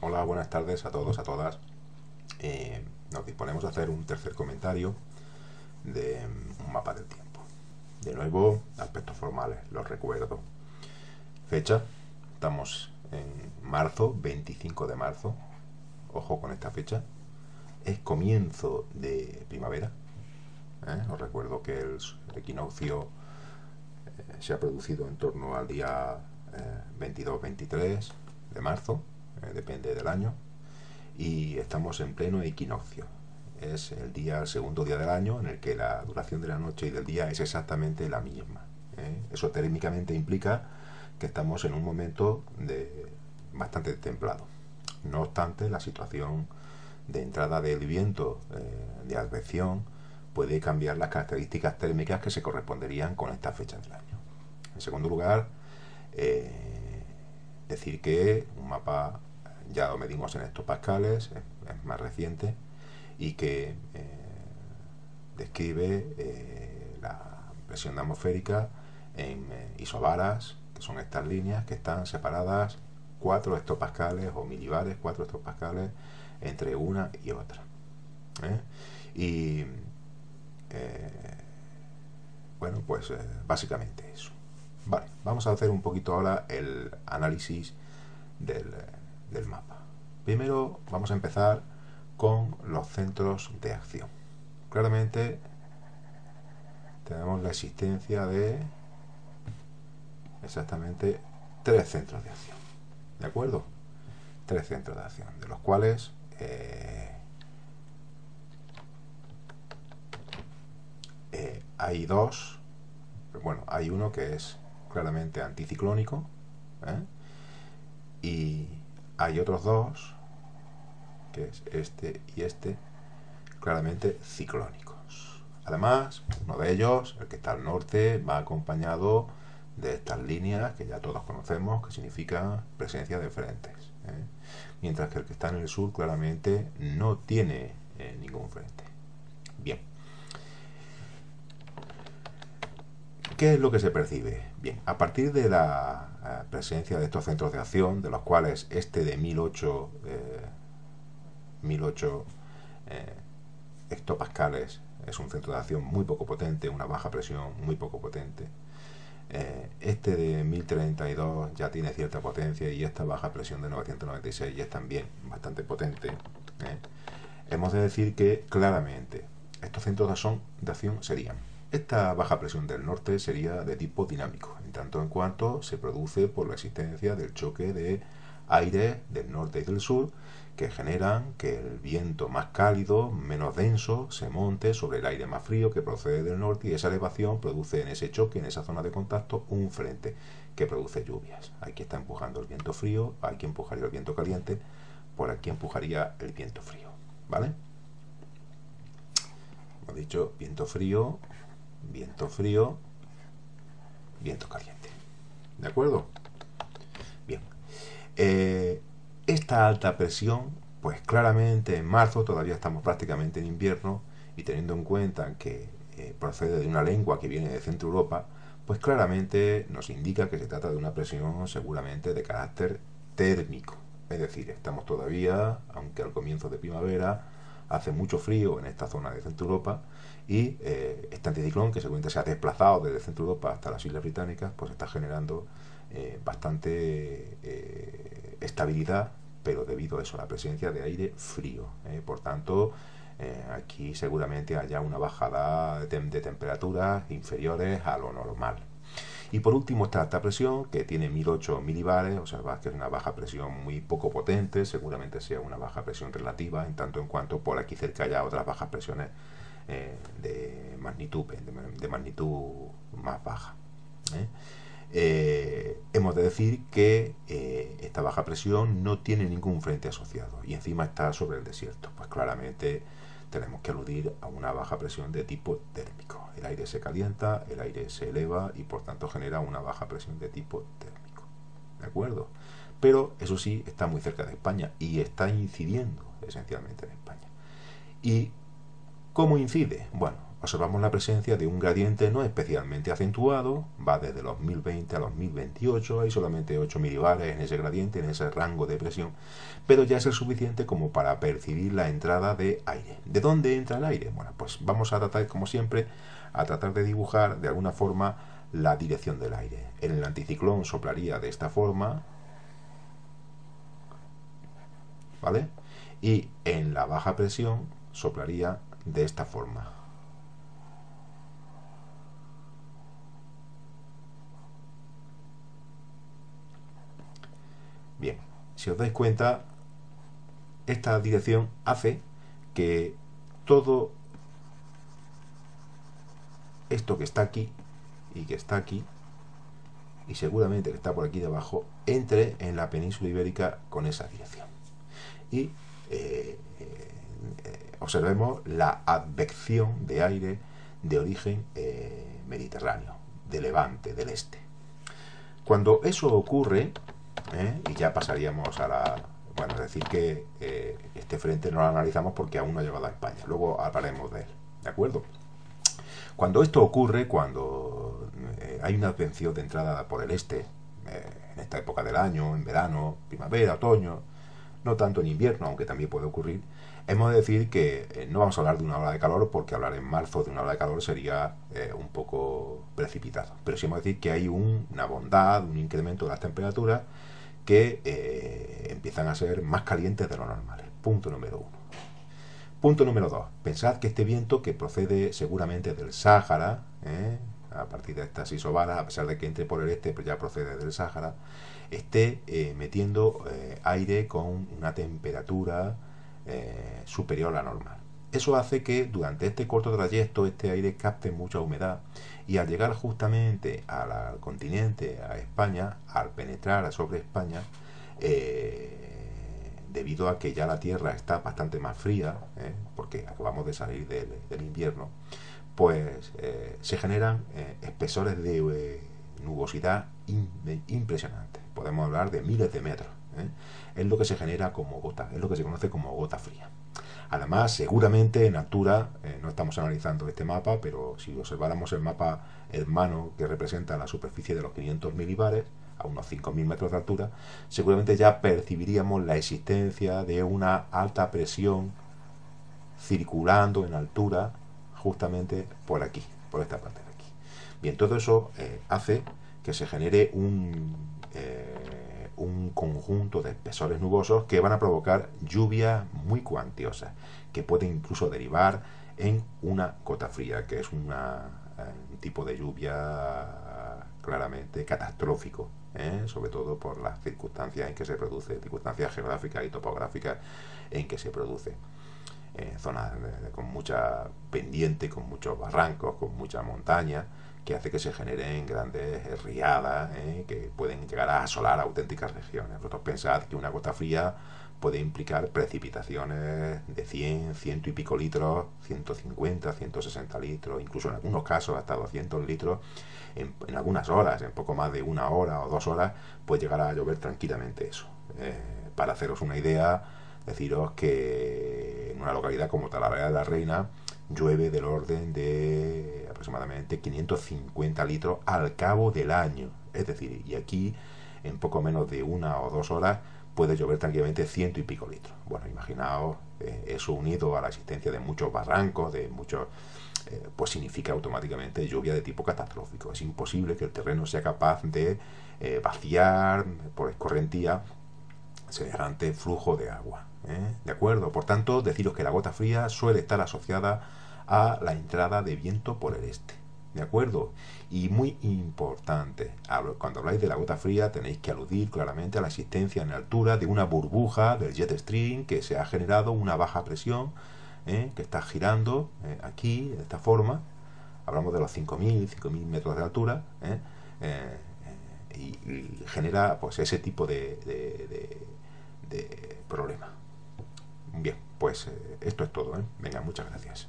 Hola, buenas tardes a todos, a todas. Nos disponemos a hacer un tercer comentario de un mapa del tiempo. De nuevo, aspectos formales, los recuerdo. Fecha, estamos en marzo, 25 de marzo. Ojo con esta fecha. Es comienzo de primavera. Os recuerdo que el equinoccio se ha producido en torno al día 22-23 de marzo, depende del año, y estamos en pleno equinoccio. Es el segundo día del año en el que la duración de la noche y del día es exactamente la misma. Eso térmicamente implica que estamos en un momento bastante templado. No obstante, la situación de entrada del viento de advección puede cambiar las características térmicas que se corresponderían con esta fecha del año. En segundo lugar, decir que un mapa ya lo medimos en hectopascales, es más reciente, y que describe la presión atmosférica en isobaras, que son estas líneas que están separadas 4 hectopascales o milibares, 4 hectopascales entre una y otra. Y bueno, pues básicamente eso. Vale, vamos a hacer un poquito ahora el análisis del mapa. Primero vamos a empezar con los centros de acción. Claramente tenemos la existencia de exactamente 3 centros de acción. ¿De acuerdo? 3 centros de acción, de los cuales hay dos. Bueno, hay uno que es claramente anticiclónico, y hay otros dos, que es este y este, claramente ciclónicos. Además, uno de ellos, el que está al norte, va acompañado de estas líneas que ya todos conocemos, que significan presencia de frentes, mientras que el que está en el sur claramente no tiene ningún frente. Bien, ¿qué es lo que se percibe? Bien, a partir de la presencia de estos centros de acción, de los cuales este de 1008 hectopascales es un centro de acción muy poco potente, una baja presión muy poco potente. Este de 1032 ya tiene cierta potencia, y esta baja presión de 996 ya es también bastante potente. Hemos de decir que claramente estos centros de acción serían: esta baja presión del norte sería de tipo dinámico, en tanto en cuanto se produce por la existencia del choque de aire del norte y del sur, que generan que el viento más cálido, menos denso, se monte sobre el aire más frío que procede del norte, y esa elevación produce en ese choque, en esa zona de contacto, un frente que produce lluvias. Aquí está empujando el viento frío, aquí empujaría el viento caliente, por aquí empujaría el viento frío. ¿Vale? Hemos dicho viento frío, viento frío, viento caliente. ¿De acuerdo? Bien. Esta alta presión, pues claramente en marzo todavía estamos prácticamente en invierno, y teniendo en cuenta que procede de una lengua que viene de Centro Europa, pues claramente nos indica que se trata de una presión seguramente de carácter térmico. Es decir, estamos todavía, aunque al comienzo de primavera, hace mucho frío en esta zona de Centro Europa, y este anticiclón, que seguramente se ha desplazado desde Centro Europa hasta las Islas Británicas, pues está generando bastante estabilidad, pero debido a eso, a la presencia de aire frío. Por tanto, aquí seguramente haya una bajada de temperaturas inferiores a lo normal. Y por último está esta presión, que tiene 1008 milibares. Observad que es una baja presión muy poco potente, seguramente sea una baja presión relativa, en tanto en cuanto por aquí cerca haya otras bajas presiones de magnitud más baja. Hemos de decir que esta baja presión no tiene ningún frente asociado, y encima está sobre el desierto. Pues claramente tenemos que aludir a una baja presión de tipo térmico. El aire se calienta, el aire se eleva, y por tanto genera una baja presión de tipo térmico. ¿De acuerdo? Pero eso sí, está muy cerca de España y está incidiendo esencialmente en España. ¿Y cómo incide? Bueno, observamos la presencia de un gradiente no especialmente acentuado, va desde los 1020 a los 1028, hay solamente 8 milibares en ese gradiente, en ese rango de presión, pero ya es el suficiente como para percibir la entrada de aire. ¿De dónde entra el aire? Bueno, pues vamos a tratar, como siempre, a tratar de dibujar de alguna forma la dirección del aire. En el anticiclón soplaría de esta forma, ¿vale? Y en la baja presión soplaría de esta forma. Bien, si os dais cuenta, esta dirección hace que todo esto que está aquí y que está aquí y seguramente que está por aquí debajo entre en la península ibérica con esa dirección. Y observemos la advección de aire de origen mediterráneo, de Levante, del este. Cuando eso ocurre, y ya pasaríamos a la... Bueno, es decir que este frente no lo analizamos porque aún no ha llegado a España, luego hablaremos de él, ¿de acuerdo? Cuando esto ocurre, cuando hay una advención de entrada por el este, en esta época del año, en verano, primavera, otoño, no tanto en invierno, aunque también puede ocurrir, hemos de decir que no vamos a hablar de una ola de calor, porque hablar en marzo de una ola de calor sería un poco precipitado, pero sí hemos de decir que hay una bondad, un incremento de las temperaturas que empiezan a ser más calientes de lo normal. Punto número 1. Punto número 2. Pensad que este viento, que procede seguramente del Sáhara, a partir de estas isobaras, a pesar de que entre por el este, pero ya procede del Sáhara, esté metiendo aire con una temperatura superior a la normal. Eso hace que durante este corto trayecto este aire capte mucha humedad y al llegar justamente al continente, a España, al penetrar sobre España, debido a que ya la Tierra está bastante más fría, porque acabamos de salir del invierno, pues se generan espesores de nubosidad impresionantes. Podemos hablar de miles de metros. Es lo que se genera como gota, es lo que se conoce como gota fría. Además, seguramente en altura, no estamos analizando este mapa, pero si observáramos el mapa hermano que representa la superficie de los 500 milibares, a unos 5.000 metros de altura, seguramente ya percibiríamos la existencia de una alta presión circulando en altura justamente por aquí, por esta parte de aquí. Bien, todo eso hace que se genere un conjunto de espesores nubosos que van a provocar lluvias muy cuantiosas, que pueden incluso derivar en una gota fría, que es un tipo de lluvia claramente catastrófico, sobre todo por las circunstancias en que se produce, circunstancias geográficas y topográficas en que se produce. Zonas con mucha pendiente, con muchos barrancos, con mucha montaña, que hace que se generen grandes riadas que pueden llegar a asolar auténticas regiones. Vosotros pensad que una gota fría puede implicar precipitaciones de 100, 100 y pico litros, 150, 160 litros, incluso en algunos casos hasta 200 litros en algunas horas, en poco más de 1 hora o 2 horas, puede llegar a llover tranquilamente eso. Para haceros una idea, deciros que en una localidad como Talavera de la Reina llueve del orden de aproximadamente 550 litros al cabo del año. Es decir, y aquí en poco menos de 1 o 2 horas puede llover tranquilamente 100 y pico litros. Bueno, imaginaos eso unido a la existencia de muchos barrancos, de muchos, pues significa automáticamente lluvia de tipo catastrófico. Es imposible que el terreno sea capaz de vaciar por escorrentía semejante flujo de agua. ¿De acuerdo? Por tanto, deciros que la gota fría suele estar asociada a la entrada de viento por el este. ¿De acuerdo? Y muy importante, cuando habláis de la gota fría tenéis que aludir claramente a la existencia en altura de una burbuja del jet stream que se ha generado una baja presión que está girando aquí, de esta forma. Hablamos de los 5.000 metros de altura y genera pues ese tipo de problema. Bien, pues esto es todo. Venga, muchas gracias.